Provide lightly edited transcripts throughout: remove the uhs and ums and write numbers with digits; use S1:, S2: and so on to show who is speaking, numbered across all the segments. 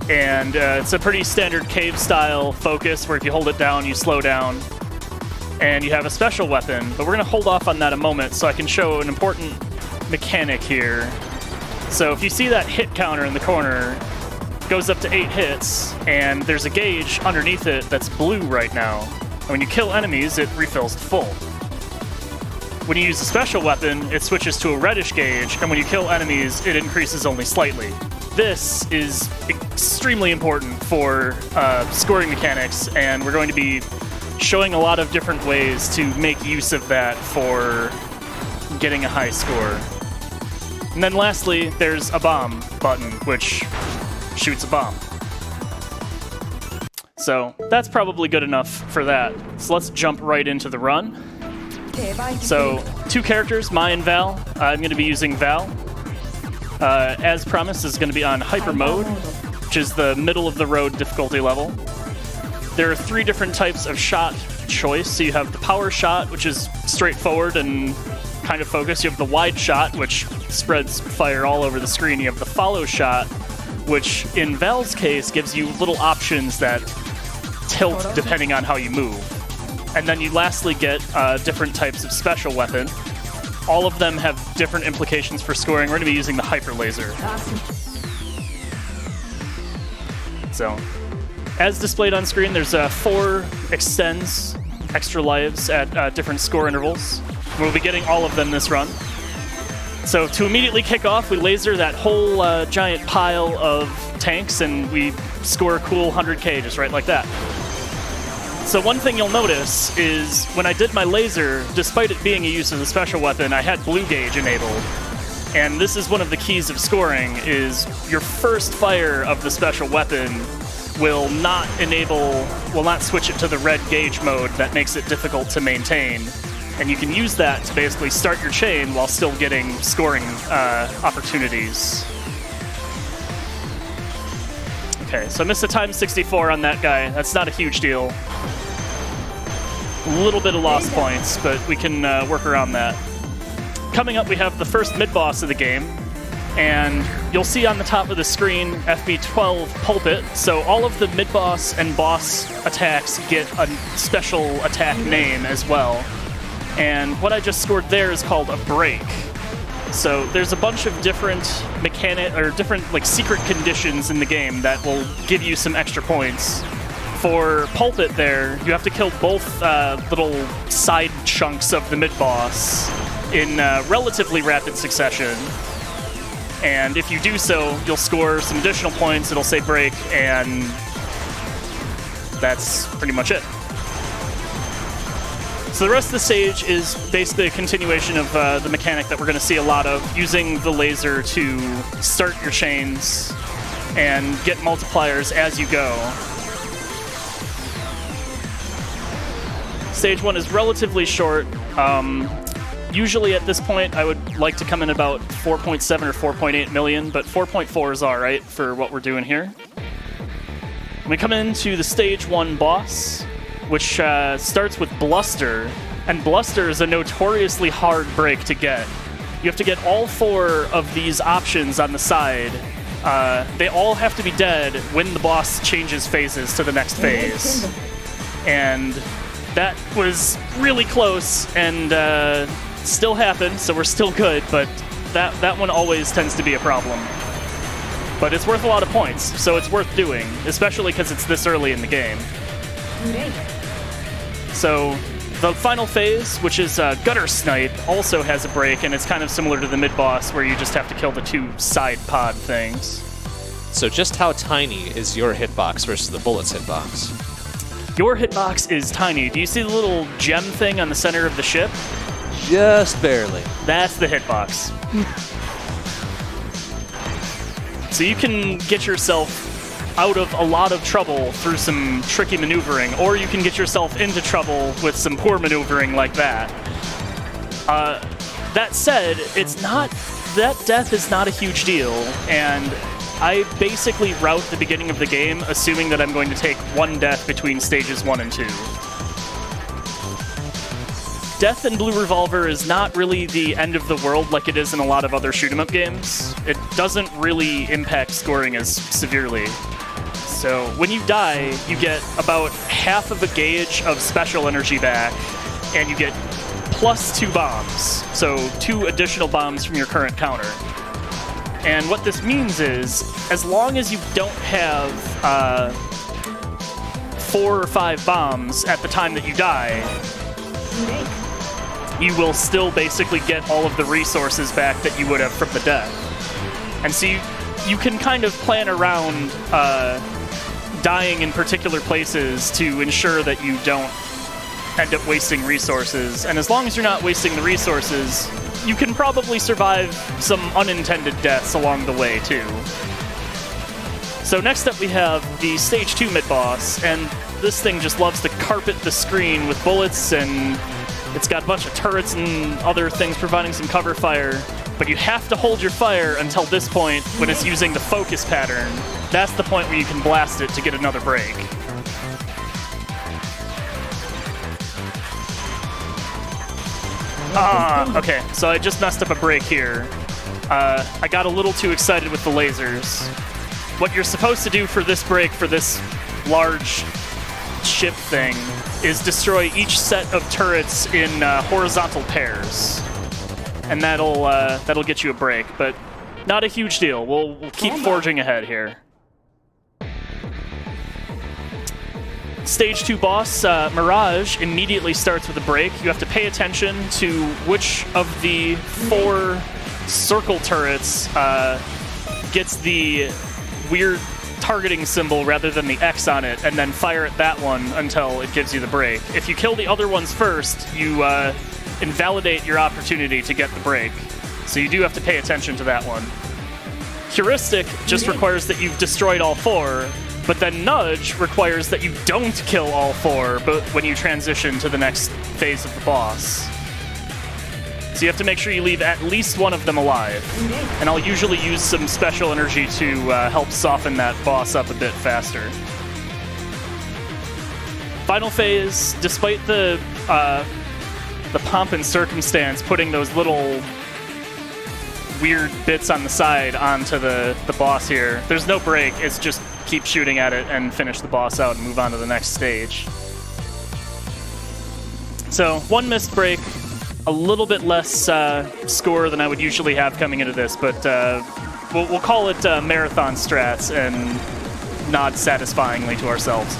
S1: and it's a pretty standard cave-style focus where if you hold it down, you slow down. And you have a special weapon, but we're going to hold off on that a moment so I can show an important mechanic here. So if you see that hit counter in the corner, it goes up to 8 hits, and there's a gauge underneath it that's blue right now. And when you kill enemies, it refills to full. When you use a special weapon, it switches to a reddish gauge, and when you kill enemies, it increases only slightly. This is extremely important for scoring mechanics, and we're going to be showing a lot of different ways to make use of that for getting a high score. And then lastly, there's a bomb button, which shoots a bomb. So that's probably good enough for that. So let's jump right into the run. So 2 characters, Mai and Val. I'm going to be using Val. As promised, this is going to be on Hyper Mode, which is the middle of the road difficulty level. There are 3 different types of shot choice. So you have the power shot, which is straightforward and kind of focused. You have the wide shot, which spreads fire all over the screen. You have the follow shot, which in Val's case gives you little options that tilt depending on how you move. And then you lastly get different types of special weapon. All of them have different implications for scoring. We're going to be using the hyper laser. So, as displayed on screen, there's 4 extends, extra lives at different score intervals. We'll be getting all of them this run. So to immediately kick off, we laser that whole giant pile of tanks, and we score a cool 100k just right like that. So one thing you'll notice is when I did my laser, despite it being a use of the special weapon, I had blue gauge enabled. And this is one of the keys of scoring, is your first fire of the special weapon will not switch it to the red gauge mode that makes it difficult to maintain. And you can use that to basically start your chain while still getting scoring opportunities. Okay, so I missed a time 64 on that guy. That's not a huge deal. A little bit of lost points, but we can work around that. Coming up, we have the first mid-boss of the game. And you'll see on the top of the screen, FB12 Pulpit. So all of the mid-boss and boss attacks get a special attack name as well. And what I just scored there is called a break. So there's a bunch of different different secret conditions in the game that will give you some extra points. For Pulpit there, you have to kill both little side chunks of the mid-boss in relatively rapid succession. And if you do so, you'll score some additional points, it'll say break, and that's pretty much it. So the rest of the stage is basically a continuation of the mechanic that we're going to see a lot of, using the laser to start your chains and get multipliers as you go. Stage 1 is relatively short. Usually at this point, I would like to come in about 4.7 or 4.8 million, but 4.4 is all right for what we're doing here. We come into the Stage 1 boss, which starts with Bluster, and Bluster is a notoriously hard break to get. You have to get all 4 of these options on the side. They all have to be dead when the boss changes phases to the next phase. And that was really close, and still happened, so we're still good, but that one always tends to be a problem. But it's worth a lot of points, so it's worth doing, especially because it's this early in the game. So the final phase, which is Gutter Snipe, also has a break, and it's kind of similar to the mid-boss, where you just have to kill the 2 side pod things.
S2: So just how tiny is your hitbox versus the bullet's hitbox?
S1: Your hitbox is tiny. Do you see the little gem thing on the center of the ship?
S2: Just barely.
S1: That's the hitbox. So you can get yourself out of a lot of trouble through some tricky maneuvering, or you can get yourself into trouble with some poor maneuvering like that. That said, that death is not a huge deal, and I basically route the beginning of the game assuming that I'm going to take 1 death between stages 1 and 2. Death in Blue Revolver is not really the end of the world like it is in a lot of other shoot-'em-up games. It doesn't really impact scoring as severely. So when you die, you get about half of a gauge of special energy back, and you get plus 2 bombs. So 2 additional bombs from your current counter. And what this means is, as long as you don't have 4 or 5 bombs at the time that you die, you will still basically get all of the resources back that you would have from the death. And so you can kind of plan around dying in particular places to ensure that you don't end up wasting resources. And as long as you're not wasting the resources, you can probably survive some unintended deaths along the way, too. So next up we have the Stage 2 mid-boss, and this thing just loves to carpet the screen with bullets, and it's got a bunch of turrets and other things providing some cover fire. But you have to hold your fire until this point when it's using the focus pattern. That's the point where you can blast it to get another break. Okay, so I just messed up a break here. I got a little too excited with the lasers. What you're supposed to do for this break, for this large ship thing, is destroy each set of turrets in horizontal pairs. And that'll get you a break, but not a huge deal. We'll keep forging ahead here. Stage 2 boss, Mirage, immediately starts with a break. You have to pay attention to which of the 4 circle turrets gets the weird targeting symbol rather than the X on it, and then fire at that one until it gives you the break. If you kill the other ones first, you invalidate your opportunity to get the break. So you do have to pay attention to that one. Heuristic just requires that you've destroyed all 4, but then Nudge requires that you don't kill all 4 but when you transition to the next phase of the boss. So you have to make sure you leave at least one of them alive. And I'll usually use some special energy to help soften that boss up a bit faster. Final phase, despite the pomp and circumstance putting those little weird bits on the side onto the boss here, there's no break. It's just keep shooting at it and finish the boss out and move on to the next stage. So 1 missed break, a little bit less score than I would usually have coming into this, but we'll call it marathon strats and nod satisfyingly to ourselves.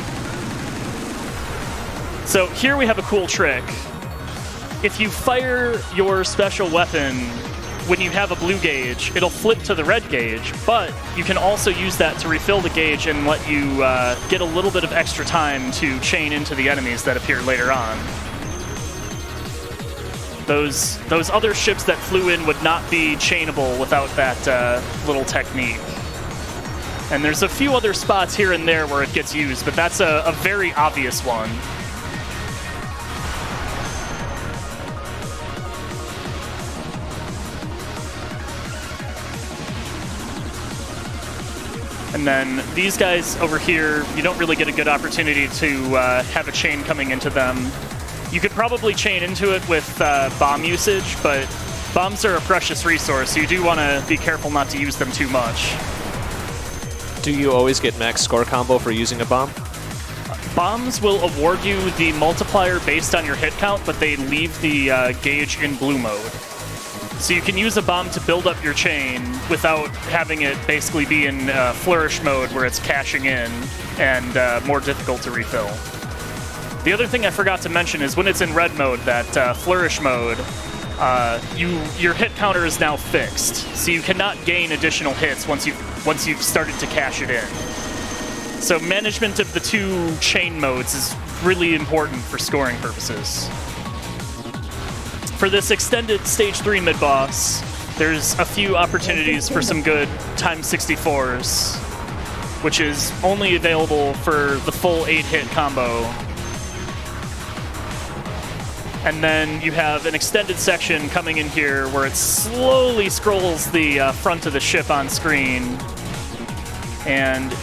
S1: So here we have a cool trick. If you fire your special weapon when you have a blue gauge, it'll flip to the red gauge, but you can also use that to refill the gauge and let you get a little bit of extra time to chain into the enemies that appear later on. Those other ships that flew in would not be chainable without that little technique. And there's a few other spots here and there where it gets used, but that's a very obvious one. And then these guys over here, you don't really get a good opportunity to have a chain coming into them. You could probably chain into it with bomb usage, but bombs are a precious resource, so you do want to be careful not to use them too much.
S2: Do you always get max score combo for using a bomb?
S1: Bombs will award you the multiplier based on your hit count, but they leave the gauge in blue mode. So you can use a bomb to build up your chain without having it basically be in flourish mode where it's cashing in and more difficult to refill. The other thing I forgot to mention is when it's in red mode, that flourish mode, your hit counter is now fixed. So you cannot gain additional hits once you've started to cash it in. So management of the 2 chain modes is really important for scoring purposes. For this extended Stage 3 mid-boss, there's a few opportunities for some good x64s, which is only available for the full 8-hit combo. And then you have an extended section coming in here where it slowly scrolls the front of the ship on screen. And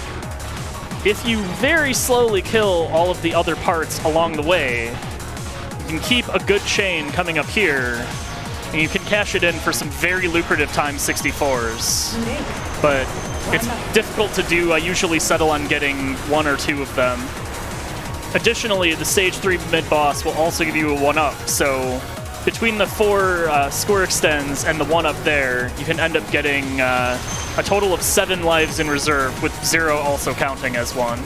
S1: if you very slowly kill all of the other parts along the way, you can keep a good chain coming up here And you can cash it in for some very lucrative times 64s. But it's difficult to do. I usually settle on getting 1 or 2 of them. Additionally, the stage 3 mid-boss will also give you a 1-up, so between the 4 score extends and the 1-up there, you can end up getting a total of 7 lives in reserve, with 0 also counting as 1.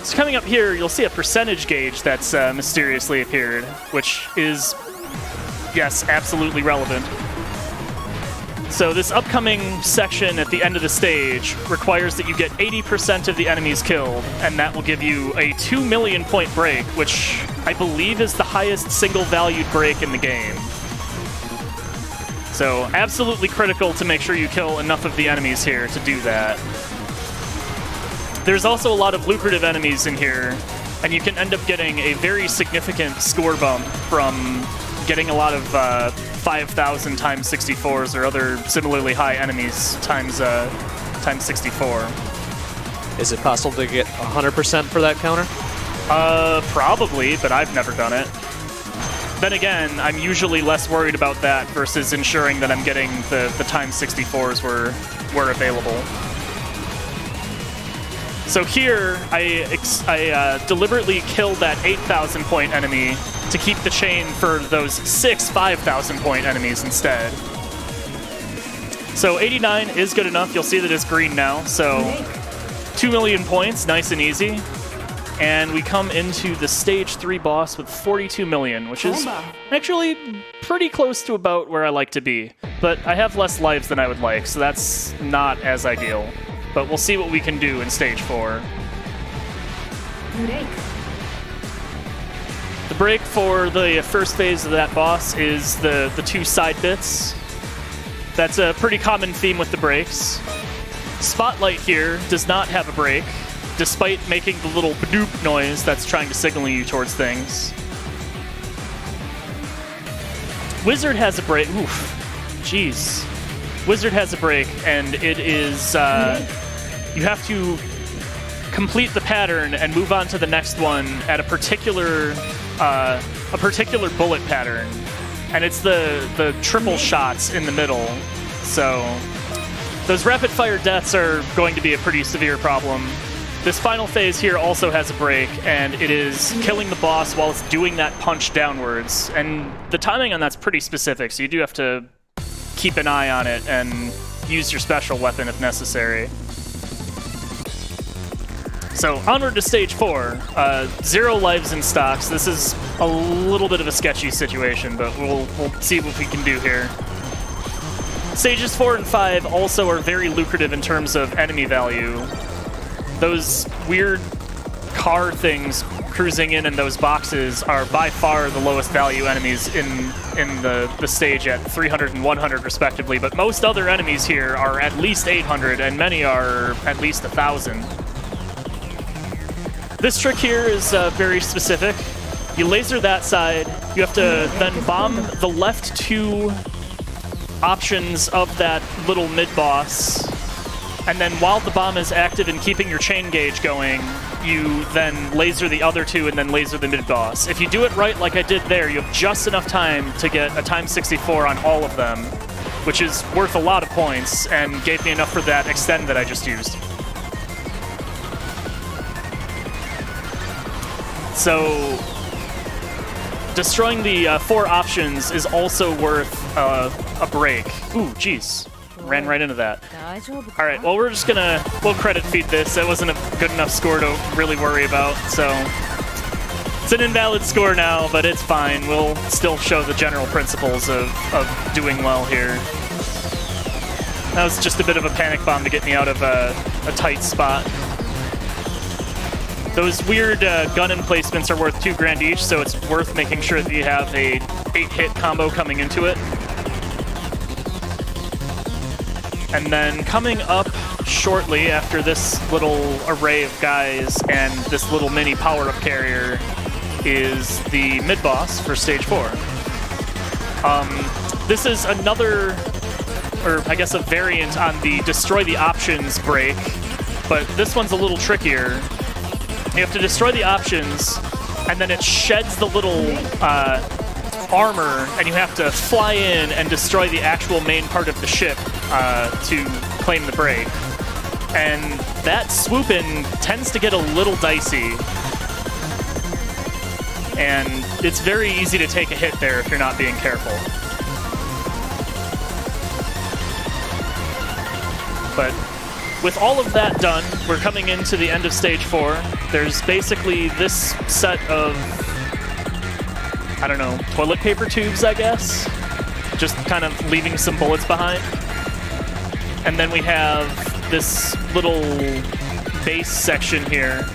S1: So coming up here, you'll see a percentage gauge that's mysteriously appeared, which is, yes, absolutely relevant. So this upcoming section at the end of the stage requires that you get 80% of the enemies killed, and that will give you a 2 million point break, which I believe is the highest single valued break in the game. So absolutely critical to make sure you kill enough of the enemies here to do that. There's also a lot of lucrative enemies in here, and you can end up getting a very significant score bump from getting a lot of 5,000 times 64s or other similarly high enemies times 64.
S2: Is it possible to get 100% for that counter?
S1: Probably, but I've never done it. Then again, I'm usually less worried about that versus ensuring that I'm getting the times 64s were available. So here, I deliberately killed that 8,000 point enemy to keep the chain for those 6 5,000 point enemies instead. So 89 is good enough. You'll see that it's green now. So 2 million points, nice and easy. And we come into the stage 3 boss with 42 million, which is actually pretty close to about where I like to be. But I have less lives than I would like, so that's not as ideal. But we'll see what we can do in stage 4. The break for the first phase of that boss is the 2 side bits. That's a pretty common theme with the breaks. Spotlight here does not have a break, despite making the little badoop noise that's trying to signal you towards things. Wizard has a break. Oof. Jeez. Wizard has a break, and it is... you have to complete the pattern and move on to the next one at a particular bullet pattern. And it's the triple shots in the middle. So those rapid-fire deaths are going to be a pretty severe problem. This final phase here also has a break, and it is killing the boss while it's doing that punch downwards. And the timing on that's pretty specific, so you do have to keep an eye on it and use your special weapon if necessary. So onward to stage 4. 0 lives in stocks. This is a little bit of a sketchy situation, but we'll see what we can do here. Stages 4 and 5 also are very lucrative in terms of enemy value. Those weird car things cruising in those boxes are by far the lowest value enemies in the stage at 300 and 100 respectively, but most other enemies here are at least 800 and many are at least 1,000. This trick here is very specific. You laser that side, you have to then bomb the left 2 options of that little mid-boss, and then while the bomb is active and keeping your chain gauge going, you then laser the other 2 and then laser the mid-boss. If you do it right like I did there, you have just enough time to get a times 64 on all of them, which is worth a lot of points and gave me enough for that extend that I just used. So destroying the 4 options is also worth a break. Ooh, jeez. Ran right into that. All right, well, we'll credit feed this. That wasn't a good enough score to really worry about, so it's an invalid score now, but it's fine. We'll still show the general principles of doing well here. That was just a bit of a panic bomb to get me out of a tight spot. Those weird gun emplacements are worth $2,000 each, so it's worth making sure that you have a 8-hit combo coming into it. And then coming up shortly after this little array of guys and this little mini power-up carrier is the mid-boss for stage 4. This is another, or I guess a variant on the destroy the options break, but this one's a little trickier. You have to destroy the options, and then it sheds the little armor, and you have to fly in and destroy the actual main part of the ship to claim the break. And that swoop in tends to get a little dicey. And it's very easy to take a hit there if you're not being careful. But with all of that done, we're coming into the end of stage 4. There's basically this set of, I don't know, toilet paper tubes, I guess? Just kind of leaving some bullets behind. And then we have this little base section here.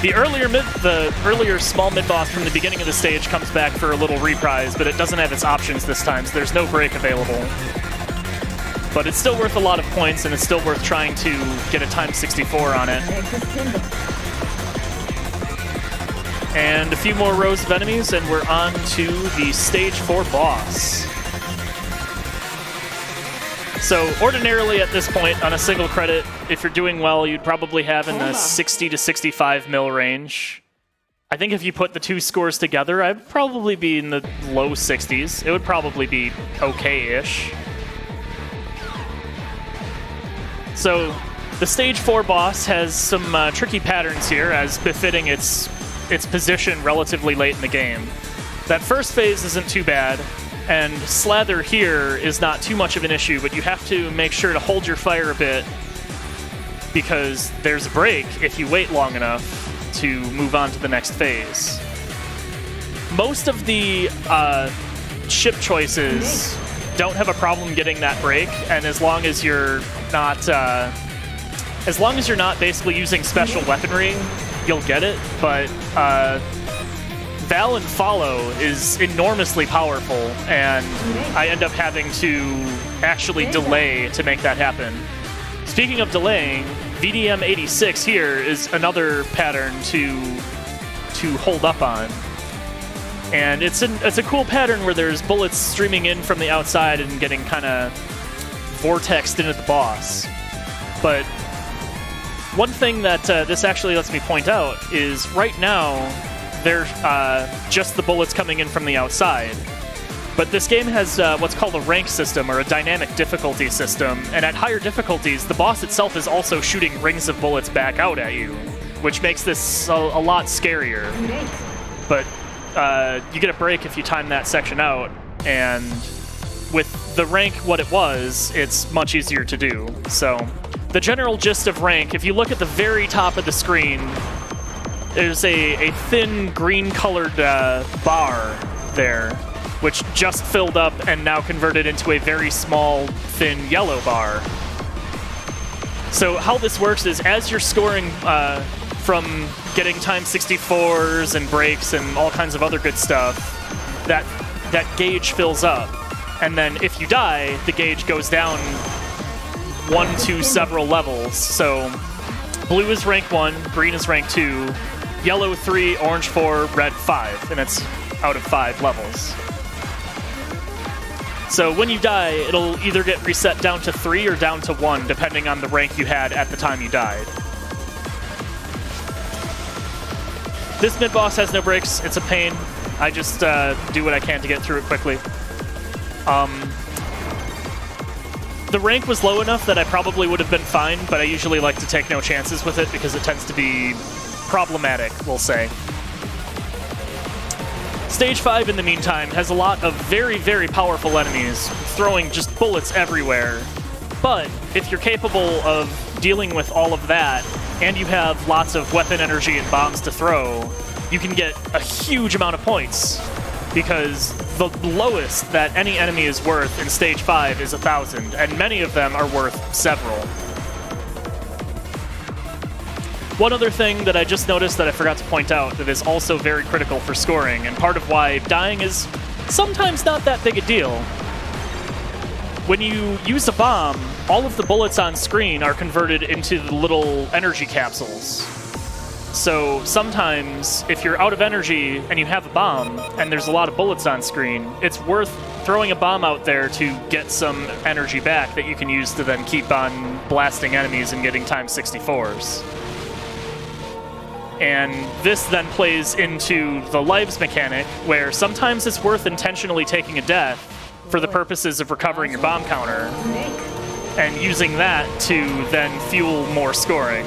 S1: The earlier small mid-boss from the beginning of the stage comes back for a little reprise, but it doesn't have its options this time, so there's no break available. But it's still worth a lot of points, and it's still worth trying to get a time 64 on it. And a few more rows of enemies, and we're on to the stage 4 boss. So ordinarily at this point, on a single credit, if you're doing well, you'd probably have in the 60 to 65 mil range. I think if you put the two scores together, I'd probably be in the low 60s. It would probably be okay-ish. So the stage 4 boss has some tricky patterns here, as befitting its position relatively late in the game. That first phase isn't too bad, and Slather here is not too much of an issue, but you have to make sure to hold your fire a bit, because there's a break if you wait long enough to move on to the next phase. Most of the ship choices don't have a problem getting that break, and as long as you're not basically using special weaponry, you'll get it. But Val and Follow is enormously powerful, and I end up having to actually delay to make that happen. Speaking of delaying, VDM 86 here is another pattern to hold up on. And it's a cool pattern where there's bullets streaming in from the outside and getting kind of vortexed into the boss. But one thing that this actually lets me point out is right now they're just the bullets coming in from the outside. But this game has what's called a rank system, or a dynamic difficulty system, and at higher difficulties, the boss itself is also shooting rings of bullets back out at you, which makes this a lot scarier. But you get a break if you time that section out, and with the rank what it was, it's much easier to do. So the general gist of rank, if you look at the very top of the screen, there's a thin green-colored bar there, which just filled up and now converted into a very small, thin yellow bar. So how this works is, as you're scoring from getting time 64s and breaks and all kinds of other good stuff, that gauge fills up. And then if you die, the gauge goes down 1 to several levels. So blue is rank 1, green is rank 2, yellow 3, orange 4, red 5, and it's out of 5 levels. So when you die, it'll either get reset down to 3 or down to 1, depending on the rank you had at the time you died. This mid-boss has no breaks. It's a pain. I just do what I can to get through it quickly. The rank was low enough that I probably would have been fine, but I usually like to take no chances with it because it tends to be problematic, we'll say. Stage 5, in the meantime, has a lot of very, very powerful enemies, throwing just bullets everywhere. But if you're capable of dealing with all of that, and you have lots of weapon energy and bombs to throw, you can get a huge amount of points, because the lowest that any enemy is worth in Stage 5 is 1,000, and many of them are worth several. One other thing that I just noticed that I forgot to point out that is also very critical for scoring, and part of why dying is sometimes not that big a deal. When you use a bomb, all of the bullets on screen are converted into the little energy capsules. So sometimes, if you're out of energy and you have a bomb, and there's a lot of bullets on screen, it's worth throwing a bomb out there to get some energy back that you can use to then keep on blasting enemies and getting time 64s. And this then plays into the lives mechanic, where sometimes it's worth intentionally taking a death for the purposes of recovering your bomb counter, and using that to then fuel more scoring.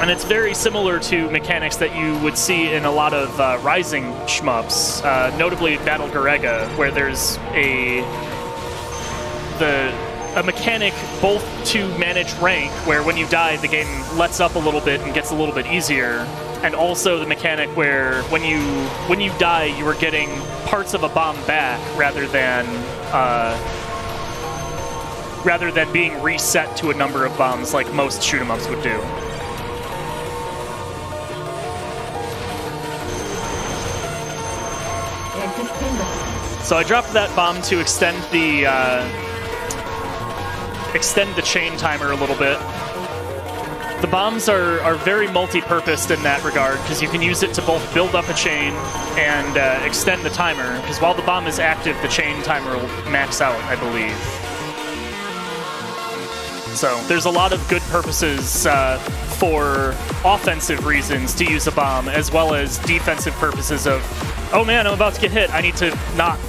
S1: And it's very similar to mechanics that you would see in a lot of Rising shmups, notably Battle Garega, where there's a mechanic both to manage rank, where when you die, the game lets up a little bit and gets a little bit easier, and also the mechanic where when you die, you are getting parts of a bomb back rather than being reset to a number of bombs like most shoot 'em ups would do. So I dropped that bomb to extend the chain timer a little bit. The bombs are very multi-purposed in that regard, because you can use it to both build up a chain and extend the timer, because while the bomb is active, the chain timer will max out, I believe. So there's a lot of good purposes for offensive reasons to use a bomb, as well as defensive purposes of, oh man, I'm about to get hit, I need to not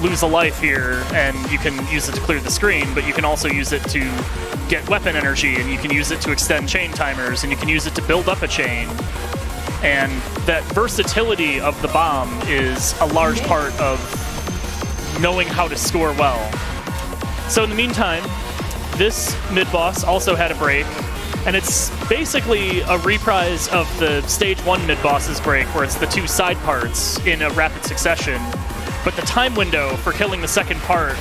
S1: lose a life here, and you can use it to clear the screen, but you can also use it to get weapon energy, and you can use it to extend chain timers, and you can use it to build up a chain. And that versatility of the bomb is a large part of knowing how to score well. So in the meantime, this mid-boss also had a break, and it's basically a reprise of the Stage 1 mid-boss's break, where it's the two side parts in a rapid succession. But the time window for killing the second part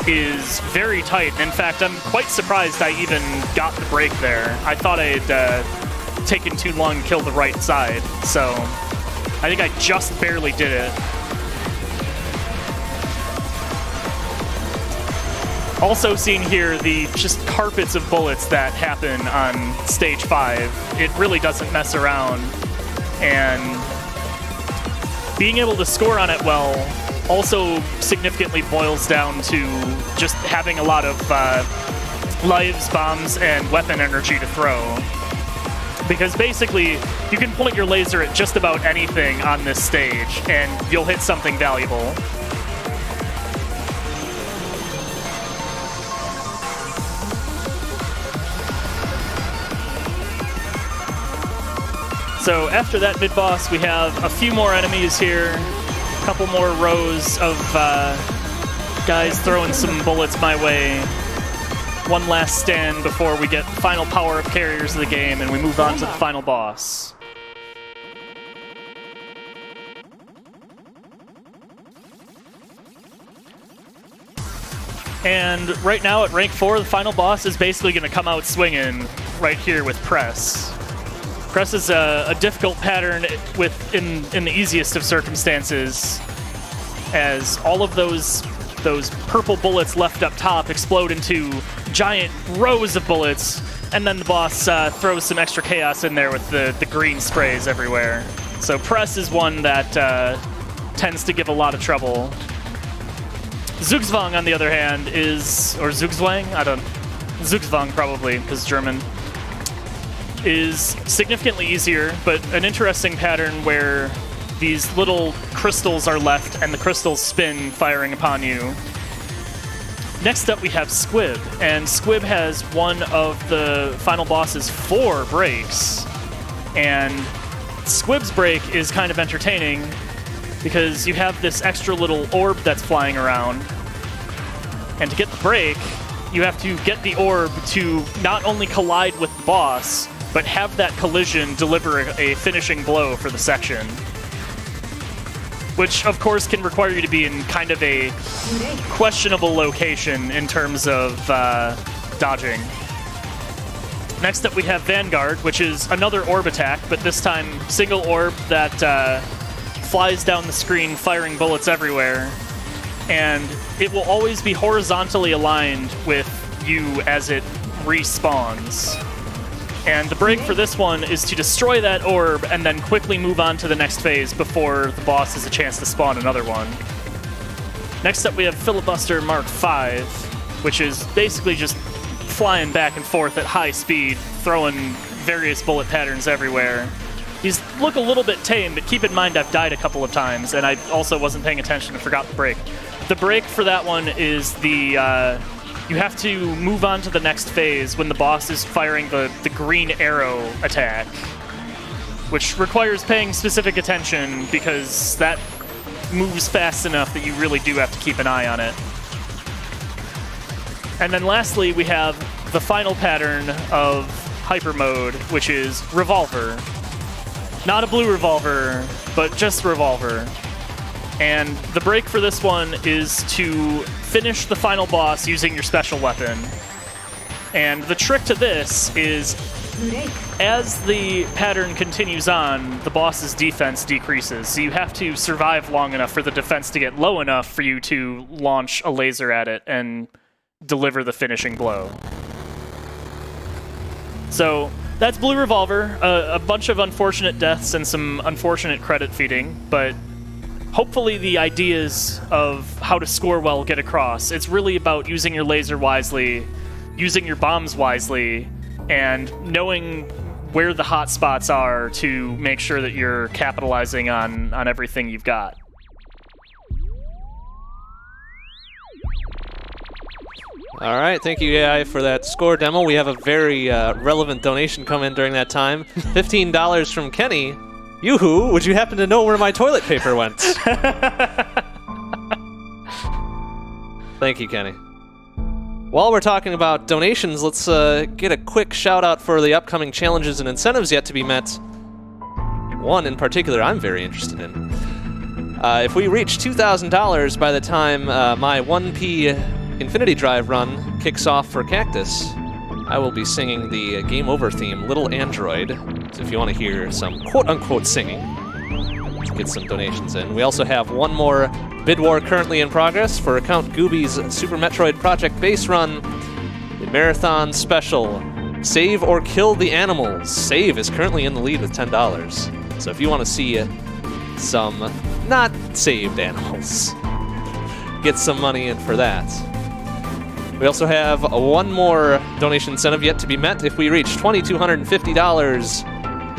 S1: is very tight. In fact, I'm quite surprised I even got the break there. I thought I had taken too long to kill the right side, so I think I just barely did it. Also seen here the just carpets of bullets that happen on Stage 5. It really doesn't mess around, and being able to score on it well also significantly boils down to just having a lot of lives, bombs, and weapon energy to throw. Because basically, you can point your laser at just about anything on this stage, and you'll hit something valuable. So after that mid-boss, we have a few more enemies here. A couple more rows of guys throwing some bullets my way. One last stand before we get final power-up carriers of the game, and we move on to the final boss. And right now at rank 4, the final boss is basically going to come out swinging right here with Press. Press is a difficult pattern in the easiest of circumstances, as all of those purple bullets left up top explode into giant rows of bullets, and then the boss throws some extra chaos in there with the green sprays everywhere. So Press is one that tends to give a lot of trouble. Zugzwang, on the other hand, or Zugzwang? Zugzwang probably, because German. Is significantly easier, but an interesting pattern where these little crystals are left and the crystals spin, firing upon you. Next up we have Squib, and Squib has one of the final boss's 4 breaks. And Squib's break is kind of entertaining because you have this extra little orb that's flying around, and to get the break, you have to get the orb to not only collide with the boss, but have that collision deliver a finishing blow for the section. Which, of course, can require you to be in kind of a questionable location in terms of dodging. Next up we have Vanguard, which is another orb attack, but this time single orb that flies down the screen firing bullets everywhere. And it will always be horizontally aligned with you as it respawns. And the break for this one is to destroy that orb and then quickly move on to the next phase before the boss has a chance to spawn another one. Next up we have Filibuster Mark V, which is basically just flying back and forth at high speed, throwing various bullet patterns everywhere. These look a little bit tame, but keep in mind I've died a couple of times, and I also wasn't paying attention and forgot the break. The break for that one is the... you have to move on to the next phase when the boss is firing the green arrow attack, which requires paying specific attention because that moves fast enough that you really do have to keep an eye on it. And then lastly, we have the final pattern of hyper mode, which is Revolver. Not a blue revolver, but just Revolver. And the break for this one is to finish the final boss using your special weapon. And the trick to this is, as the pattern continues on, the boss's defense decreases. So you have to survive long enough for the defense to get low enough for you to launch a laser at it and deliver the finishing blow. So that's Blue Revolver. A bunch of unfortunate deaths and some unfortunate credit feeding, but hopefully the ideas of how to score well get across. It's really about using your laser wisely, using your bombs wisely, and knowing where the hot spots are to make sure that you're capitalizing on everything you've got.
S2: All right, thank you, AI, for that score demo. We have a very relevant donation come in during that time. $15 from Kenny. Yoo-hoo, would you happen to know where my toilet paper went? Thank you, Kenny. While we're talking about donations, let's get a quick shout-out for the upcoming challenges and incentives yet to be met. One in particular I'm very interested in. If we reach $2,000 by the time my 1P Infinity Drive run kicks off for Cactus, I will be singing the Game Over theme, Little Android. So if you want to hear some quote-unquote singing, let's get some donations in. We also have one more bid war currently in progress for Account Gooby's Super Metroid Project base run, the Marathon Special, Save or Kill the Animals. Save is currently in the lead with $10. So if you want to see some not saved animals, get some money in for that. We also have one more donation incentive yet to be met. If we reach $2,250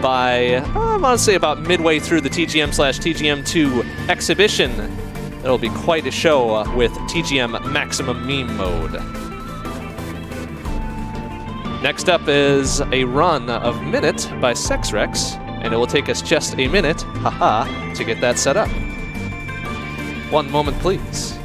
S2: by, I want to say about midway through the TGM/TGM2 exhibition, it'll be quite a show with TGM Maximum Meme Mode. Next up is a run of Minute by SexRex, and it will take us just a minute, haha, to get that set up. One moment, please.